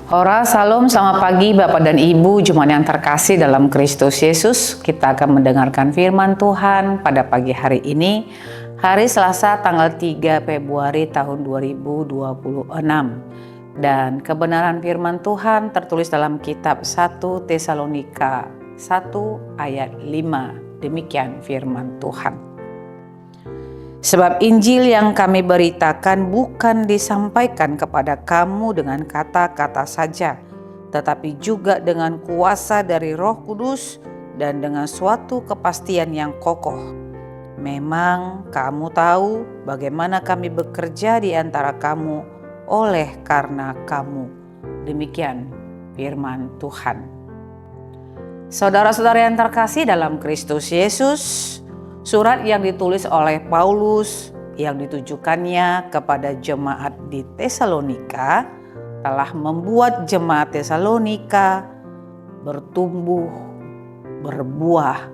Ora, salam, selamat pagi Bapak dan Ibu, jemaat yang terkasih dalam Kristus Yesus. Kita akan mendengarkan firman Tuhan pada pagi hari ini, hari Selasa tanggal 3 Februari tahun 2026. Dan kebenaran firman Tuhan tertulis dalam kitab 1 Tesalonika 1 ayat 5. Demikian firman Tuhan. Sebab Injil yang kami beritakan bukan disampaikan kepada kamu dengan kata-kata saja, tetapi juga dengan kuasa dari Roh Kudus dan dengan suatu kepastian yang kokoh. Memang kamu tahu bagaimana kami bekerja di antara kamu oleh karena kamu. Demikian firman Tuhan. Saudara-saudara yang terkasih dalam Kristus Yesus, surat yang ditulis oleh Paulus yang ditujukannya kepada jemaat di Tesalonika telah membuat jemaat Tesalonika bertumbuh, berbuah,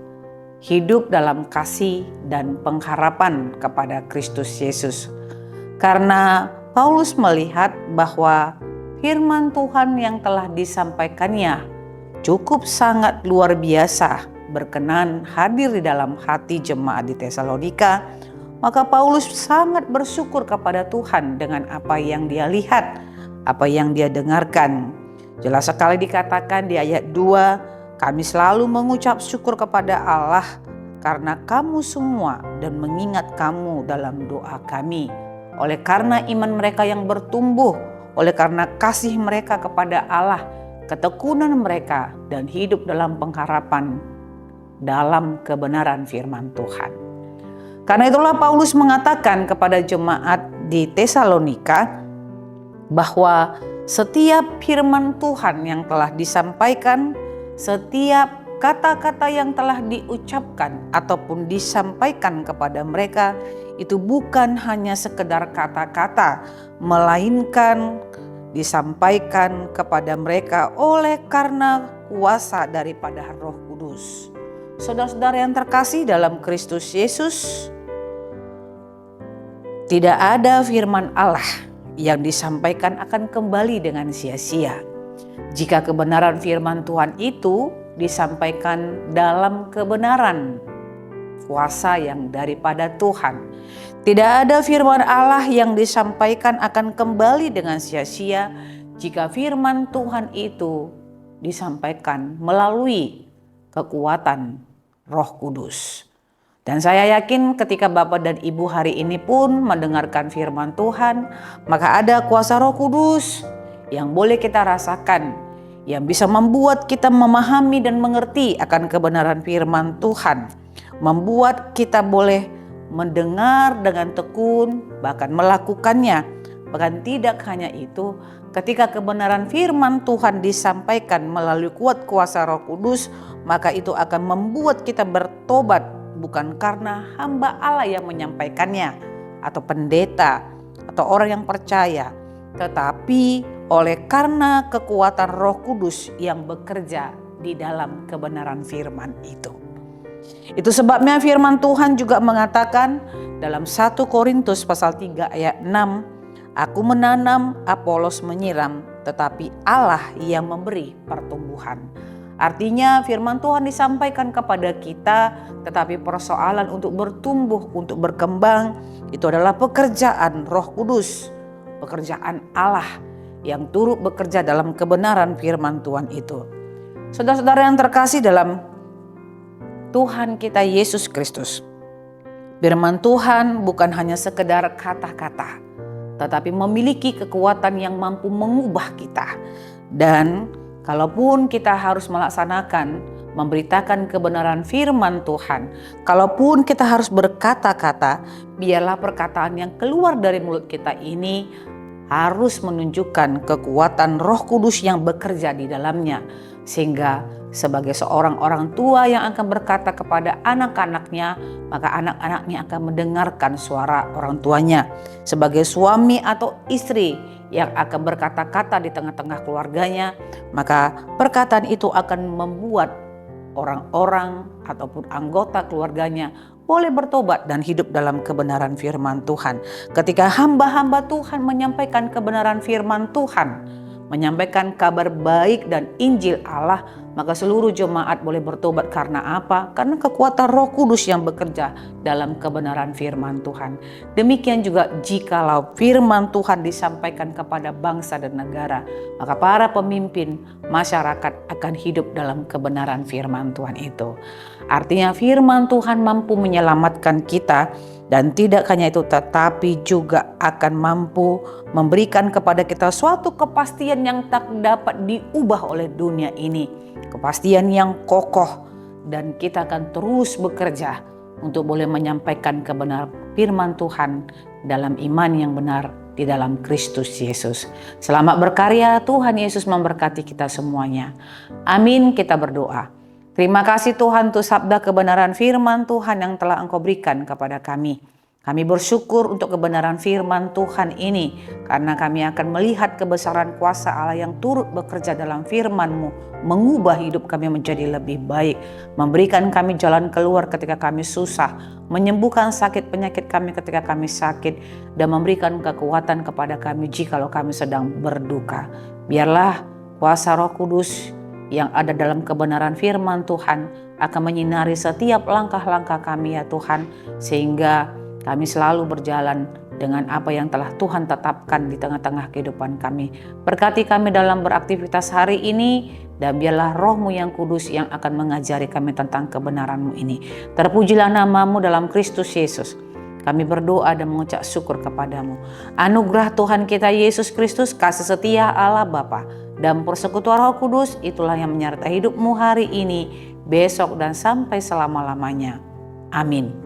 hidup dalam kasih dan pengharapan kepada Kristus Yesus. Karena Paulus melihat bahwa firman Tuhan yang telah disampaikannya cukup sangat luar biasa berkenan hadir di dalam hati jemaat di Tesalonika, maka Paulus sangat bersyukur kepada Tuhan dengan apa yang dia lihat, apa yang dia dengarkan. Jelas sekali dikatakan di ayat 2, kami selalu mengucap syukur kepada Allah karena kamu semua dan mengingat kamu dalam doa kami. Oleh karena iman mereka yang bertumbuh, oleh karena kasih mereka kepada Allah, ketekunan mereka dan hidup dalam pengharapan dalam kebenaran firman Tuhan. Karena itulah Paulus mengatakan kepada jemaat di Tesalonika bahwa setiap firman Tuhan yang telah disampaikan, setiap kata-kata yang telah diucapkan ataupun disampaikan kepada mereka itu bukan hanya sekedar kata-kata, melainkan disampaikan kepada mereka oleh karena kuasa daripada Roh Kudus. Saudara-saudara yang terkasih dalam Kristus Yesus, tidak ada firman Allah yang disampaikan akan kembali dengan sia-sia. Jika kebenaran firman Tuhan itu disampaikan dalam kebenaran kuasa yang daripada Tuhan, tidak ada firman Allah yang disampaikan akan kembali dengan sia-sia jika firman Tuhan itu disampaikan melalui kekuatan Roh Kudus. Dan saya yakin ketika Bapak dan Ibu hari ini pun mendengarkan firman Tuhan, maka ada kuasa Roh Kudus yang boleh kita rasakan, yang bisa membuat kita memahami dan mengerti akan kebenaran firman Tuhan, membuat kita boleh mendengar dengan tekun, bahkan melakukannya. Bahkan tidak hanya itu, ketika kebenaran firman Tuhan disampaikan melalui kuat kuasa Roh Kudus, maka itu akan membuat kita bertobat bukan karena hamba Allah yang menyampaikannya atau pendeta atau orang yang percaya, tetapi oleh karena kekuatan Roh Kudus yang bekerja di dalam kebenaran firman itu. Itu sebabnya firman Tuhan juga mengatakan dalam 1 Korintus pasal 3 ayat 6, aku menanam, Apolos menyiram, tetapi Allah yang memberi pertumbuhan. Artinya firman Tuhan disampaikan kepada kita, tetapi persoalan untuk bertumbuh, untuk berkembang, itu adalah pekerjaan Roh Kudus, pekerjaan Allah yang turut bekerja dalam kebenaran firman Tuhan itu. Saudara-saudara yang terkasih dalam Tuhan kita Yesus Kristus, firman Tuhan bukan hanya sekedar kata-kata, tetapi memiliki kekuatan yang mampu mengubah kita. Dan kalaupun kita harus melaksanakan, memberitakan kebenaran firman Tuhan, kalaupun kita harus berkata-kata, biarlah perkataan yang keluar dari mulut kita ini harus menunjukkan kekuatan Roh Kudus yang bekerja di dalamnya. Sehingga sebagai seorang orang tua yang akan berkata kepada anak-anaknya, maka anak-anaknya akan mendengarkan suara orang tuanya. Sebagai suami atau istri yang akan berkata-kata di tengah-tengah keluarganya, maka perkataan itu akan membuat orang-orang ataupun anggota keluarganya boleh bertobat dan hidup dalam kebenaran firman Tuhan. Ketika hamba-hamba Tuhan menyampaikan kebenaran firman Tuhan, menyampaikan kabar baik dan Injil Allah, maka seluruh jemaat boleh bertobat. Karena apa? Karena kekuatan Roh Kudus yang bekerja dalam kebenaran firman Tuhan. Demikian juga jikalau firman Tuhan disampaikan kepada bangsa dan negara, maka para pemimpin masyarakat akan hidup dalam kebenaran firman Tuhan itu. Artinya firman Tuhan mampu menyelamatkan kita, dan tidak hanya itu, tetapi juga akan mampu memberikan kepada kita suatu kepastian yang tak dapat diubah oleh dunia ini. Kepastian yang kokoh, dan kita akan terus bekerja untuk boleh menyampaikan kebenaran firman Tuhan dalam iman yang benar di dalam Kristus Yesus. Selamat berkarya, Tuhan Yesus memberkati kita semuanya. Amin, kita berdoa. Terima kasih Tuhan untuk sabda kebenaran firman Tuhan yang telah Engkau berikan kepada kami. Kami bersyukur untuk kebenaran firman Tuhan ini, karena kami akan melihat kebesaran kuasa Allah yang turut bekerja dalam firman-Mu, mengubah hidup kami menjadi lebih baik, memberikan kami jalan keluar ketika kami susah, menyembuhkan sakit penyakit kami ketika kami sakit, dan memberikan kekuatan kepada kami jikalau kami sedang berduka. Biarlah kuasa Roh Kudus yang ada dalam kebenaran firman Tuhan akan menyinari setiap langkah-langkah kami ya Tuhan, sehingga kami selalu berjalan dengan apa yang telah Tuhan tetapkan di tengah-tengah kehidupan kami. Berkati kami dalam beraktivitas hari ini, dan biarlah Roh-Mu yang kudus yang akan mengajari kami tentang kebenaran-Mu ini. Terpujilah nama-Mu dalam Kristus Yesus. Kami berdoa dan mengucap syukur kepadamu. Anugerah Tuhan kita Yesus Kristus, kasih setia Allah Bapa, dan persekutuan Roh Kudus, itulah yang menyertai hidupmu hari ini, besok, dan sampai selama-lamanya. Amin.